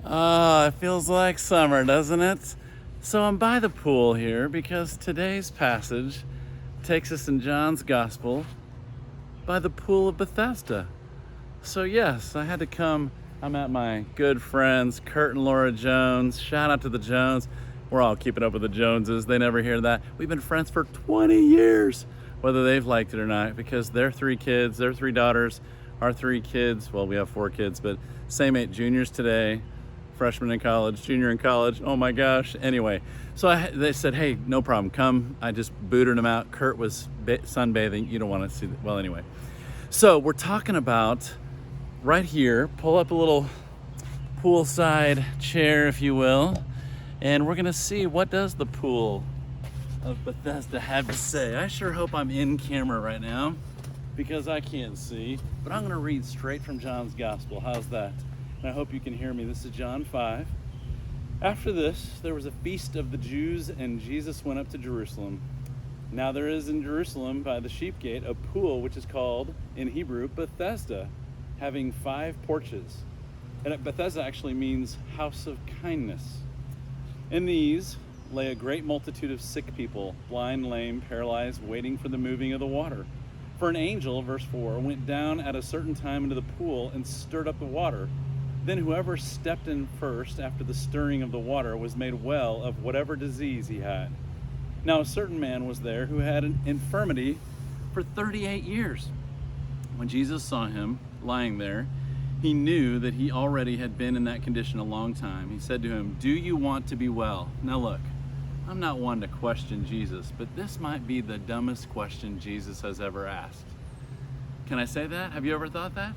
It feels like summer, doesn't it? So I'm by the pool here because today's passage takes us in John's Gospel by the pool of Bethesda. So yes, I had to come. I'm at my good friends, Kurt and Laura Jones. Shout out to the Jones. We're all keeping up with the Joneses. They never hear that. We've been friends for 20 years, whether they've liked it or not, because their three kids, their three daughters, our three kids, well, we have four kids, but same age, juniors today, freshman in college, junior in college. Oh my gosh. Anyway, so they said, hey, no problem, come. I just booted them out. Kurt was sunbathing. You don't want to see that. Well, anyway. So we're talking about right here, pull up a little poolside chair, if you will, and we're going to see what does the pool of Bethesda have to say. I sure hope I'm in camera right now because I can't see, but I'm going to read straight from John's Gospel. How's that? And I hope you can hear me. This is John 5. After this, there was a feast of the Jews, and Jesus went up to Jerusalem. Now there is in Jerusalem by the sheep gate a pool which is called, in Hebrew, Bethesda, having 5 porches. And Bethesda actually means house of kindness. In these lay a great multitude of sick people, blind, lame, paralyzed, waiting for the moving of the water. For an angel, verse 4, went down at a certain time into the pool and stirred up the water. Then whoever stepped in first after the stirring of the water was made well of whatever disease he had. Now a certain man was there who had an infirmity for 38 years. When Jesus saw him lying there, he knew that he already had been in that condition a long time. He said to him, "Do you want to be well?" Now look, I'm not one to question Jesus, but this might be the dumbest question Jesus has ever asked. Can I say that? Have you ever thought that?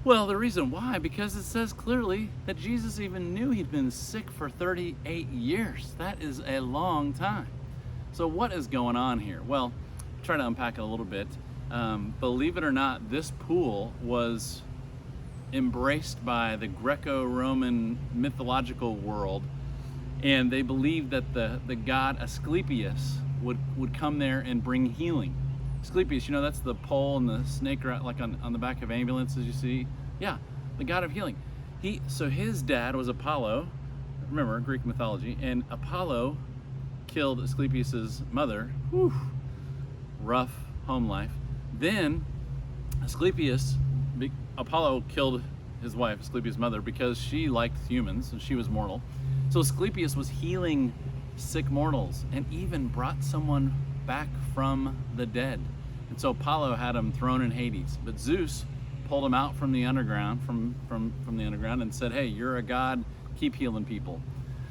Well, the reason why, because it says clearly that Jesus even knew he'd been sick for 38 years. That is a long time. So what is going on here? Well, try to unpack it a little bit. Believe it or not, this pool was embraced by the Greco-Roman mythological world, and they believed that the god Asclepius would come there and bring healing. Asclepius, you know, that's the pole and the snake like on the back of ambulances you see. Yeah, the god of healing. So his dad was Apollo, remember Greek mythology, and Apollo killed Asclepius's mother. Whew, rough home life. Then Apollo killed his wife, Asclepius' mother, because she liked humans and she was mortal. So Asclepius was healing sick mortals and even brought someone back from the dead. And so Apollo had him thrown in Hades, but Zeus pulled him out from the underground, from the underground, and said, "Hey, you're a god. Keep healing people."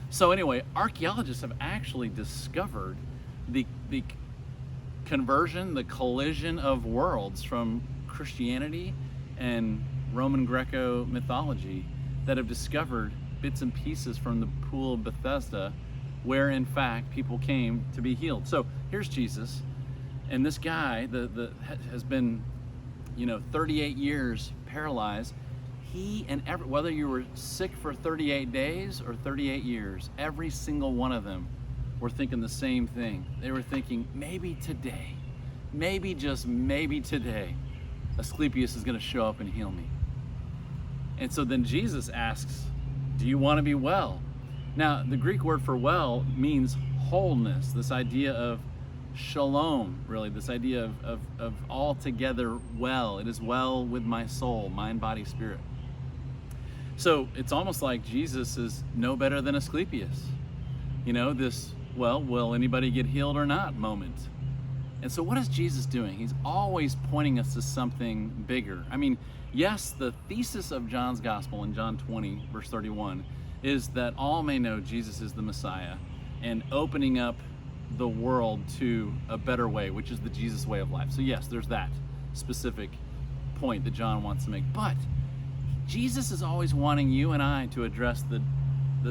So anyway, archaeologists have actually discovered the conversion, the collision of worlds from Christianity and Roman Greco mythology that have discovered bits and pieces from the pool of Bethesda, where in fact people came to be healed. So here's Jesus, and this guy has been, 38 years paralyzed. He and whether you were sick for 38 days or 38 years, every single one of them were thinking the same thing. They were thinking, maybe today, maybe just maybe today, Asclepius is going to show up and heal me. And so then Jesus asks, do you want to be well? Now, the Greek word for well means wholeness, this idea of shalom, really, this idea of altogether well. It is well with my soul, mind, body, spirit. So it's almost like Jesus is no better than Asclepius. This, well, will anybody get healed or not moment. And so what is Jesus doing? He's always pointing us to something bigger. I mean, yes, the thesis of John's Gospel in John 20, verse 31, is that all may know Jesus is the Messiah and opening up the world to a better way, which is the Jesus way of life. So yes, there's that specific point that John wants to make. But Jesus is always wanting you and I to address the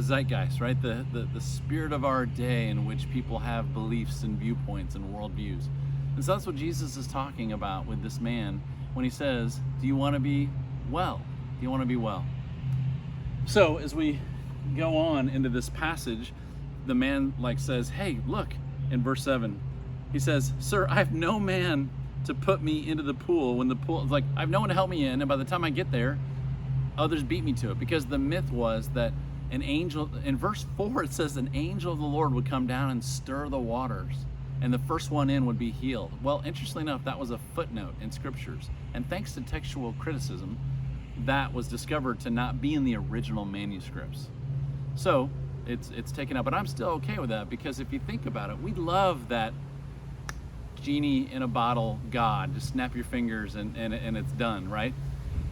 zeitgeist, right? The spirit of our day in which people have beliefs and viewpoints and worldviews. And so that's what Jesus is talking about with this man when he says, do you want to be well? Do you want to be well? So as we go on into this passage, the man says, hey, look, in verse 7, he says, "Sir, I have no man to put me into the pool when the pool is I have no one to help me in, and by the time I get there, Others beat me to it, because the myth was that an angel, in verse 4 it says an angel of the Lord would come down and stir the waters, and the first one in would be healed. Well, interestingly enough, that was a footnote in scriptures, and thanks to textual criticism, that was discovered to not be in the original manuscripts. So it's taken out, but I'm still okay with that, because if you think about it, we love that genie in a bottle God, just snap your fingers and it's done, right?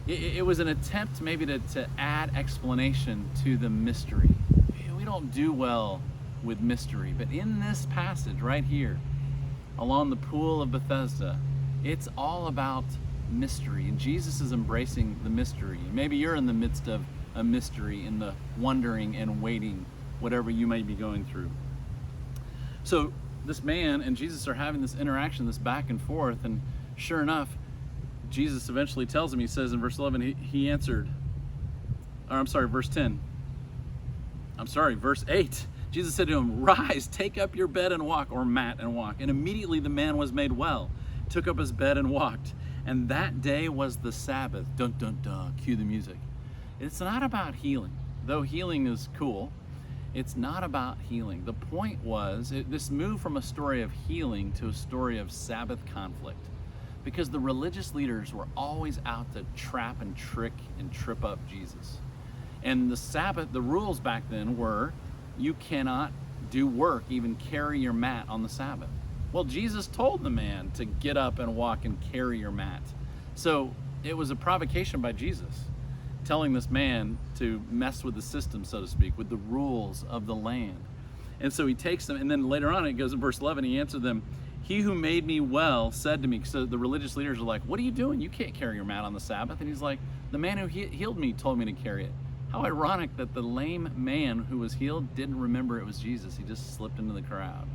It was an attempt maybe to add explanation to the mystery. We don't do well with mystery, but in this passage right here, along the pool of Bethesda, it's all about mystery, and Jesus is embracing the mystery. Maybe you're in the midst of a mystery, in the wondering and waiting, whatever you may be going through. So this man and Jesus are having this interaction, this back and forth, and sure enough, Jesus eventually tells him, he says in verse 11, he answered, or I'm sorry, verse 10. I'm sorry, verse 8. Jesus said to him, "Rise, take up your bed and walk," or mat and walk. And immediately the man was made well, took up his bed and walked. And that day was the Sabbath. Dun, dun, dun, cue the music. It's not about healing, though healing is cool. It's not about healing. The point was, this moved from a story of healing to a story of Sabbath conflict, because the religious leaders were always out to trap and trick and trip up Jesus. And the Sabbath, the rules back then were, you cannot do work, even carry your mat on the Sabbath. Well, Jesus told the man to get up and walk and carry your mat. So it was a provocation by Jesus, telling this man to mess with the system, so to speak, with the rules of the land. And so he takes them, and then later on it goes in verse 11, he answered them, "He who made me well said to me," so the religious leaders are like, "What are you doing? You can't carry your mat on the Sabbath." And he's like, "The man who healed me told me to carry it." How ironic that the lame man who was healed didn't remember it was Jesus. He just slipped into the crowd.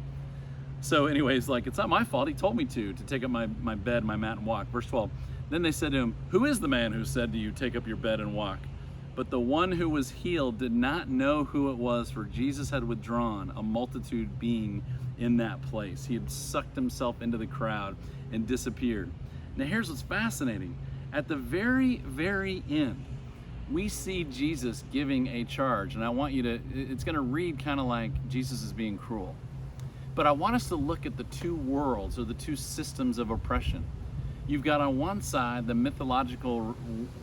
So anyways, like, it's not my fault. He told me to take up my bed, my mat, and walk. Verse 12, then they said to him, "Who is the man who said to you, 'Take up your bed and walk'?" But the one who was healed did not know who it was, for Jesus had withdrawn, a multitude being in that place. He had sucked himself into the crowd and disappeared. Now here's what's fascinating. At the very, very end, we see Jesus giving a charge, and I want you to, it's going to read kind of like Jesus is being cruel. But I want us to look at the two worlds, or the two systems of oppression. You've got on one side the mythological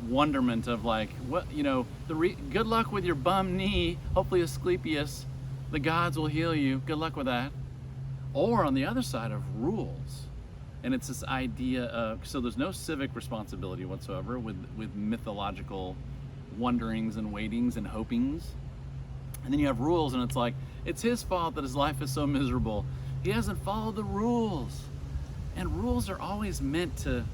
wonderment of, like, what, you know, good luck with your bum knee, hopefully Asclepius, the gods will heal you, good luck with that. Or on the other side of rules. And it's this idea of, so there's no civic responsibility whatsoever with mythological wonderings and waitings and hopings. And then you have rules, and it's like, it's his fault that his life is so miserable. He hasn't followed the rules. And rules are always meant to,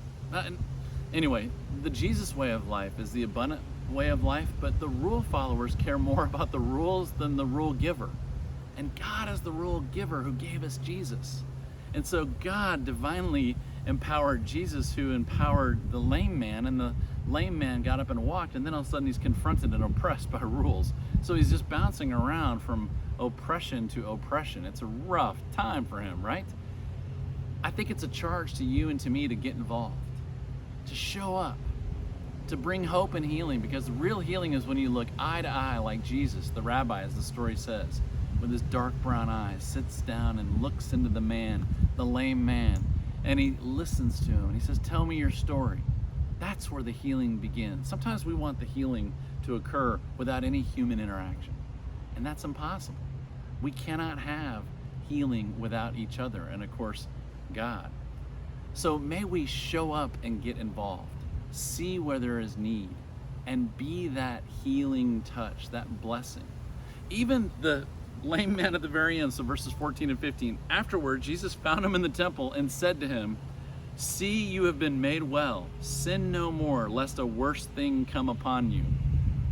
anyway, the Jesus way of life is the abundant way of life, but the rule followers care more about the rules than the rule giver. And God is the rule giver who gave us Jesus. And so God divinely empowered Jesus, who empowered the lame man, and the lame man got up and walked, and then all of a sudden he's confronted and oppressed by rules. So he's just bouncing around from oppression to oppression. It's a rough time for him, right? I think it's a charge to you and to me to get involved, to show up, to bring hope and healing, because real healing is when you look eye to eye like Jesus, the rabbi, as the story says, with his dark brown eyes, sits down and looks into the man, the lame man, and he listens to him, and he says, "Tell me your story." That's where the healing begins. Sometimes we want the healing to occur without any human interaction, and that's impossible. We cannot have healing without each other, and of course, God. So may we show up and get involved, see where there is need, and be that healing touch, that blessing. Even the lame man at the very end, so verses 14 and 15, afterward Jesus found him in the temple and said to him, "See, you have been made well. Sin no more, lest a worse thing come upon you."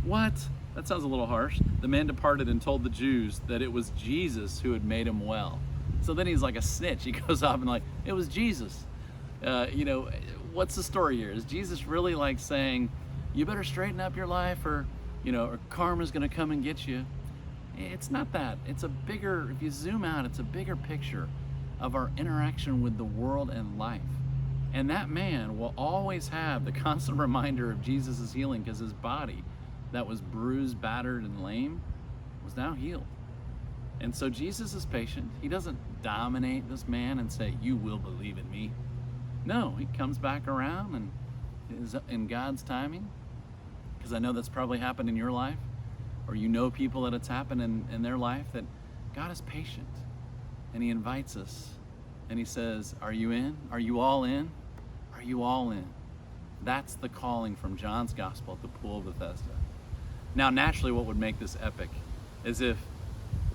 What? That sounds a little harsh. The man departed and told the Jews that it was Jesus who had made him well. So then he's like a snitch. He goes off and like, it was Jesus. What's the story here? Is Jesus really like saying, you better straighten up your life, or karma's gonna come and get you? It's not that. It's a bigger, if you zoom out, it's a bigger picture of our interaction with the world and life. And that man will always have the constant reminder of Jesus' healing, because his body that was bruised, battered, and lame was now healed. And so Jesus is patient. He doesn't dominate this man and say, "You will believe in me." No, he comes back around and is in God's timing, because I know that's probably happened in your life, or you know people that it's happened in their life, that God is patient and he invites us and he says, "Are you in? Are you all in? Are you all in?" That's the calling from John's gospel at the pool of Bethesda. Now, naturally, what would make this epic is if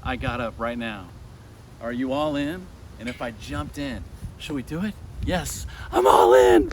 I got up right now. Are you all in? And if I jumped in, should we do it? Yes, I'm all in.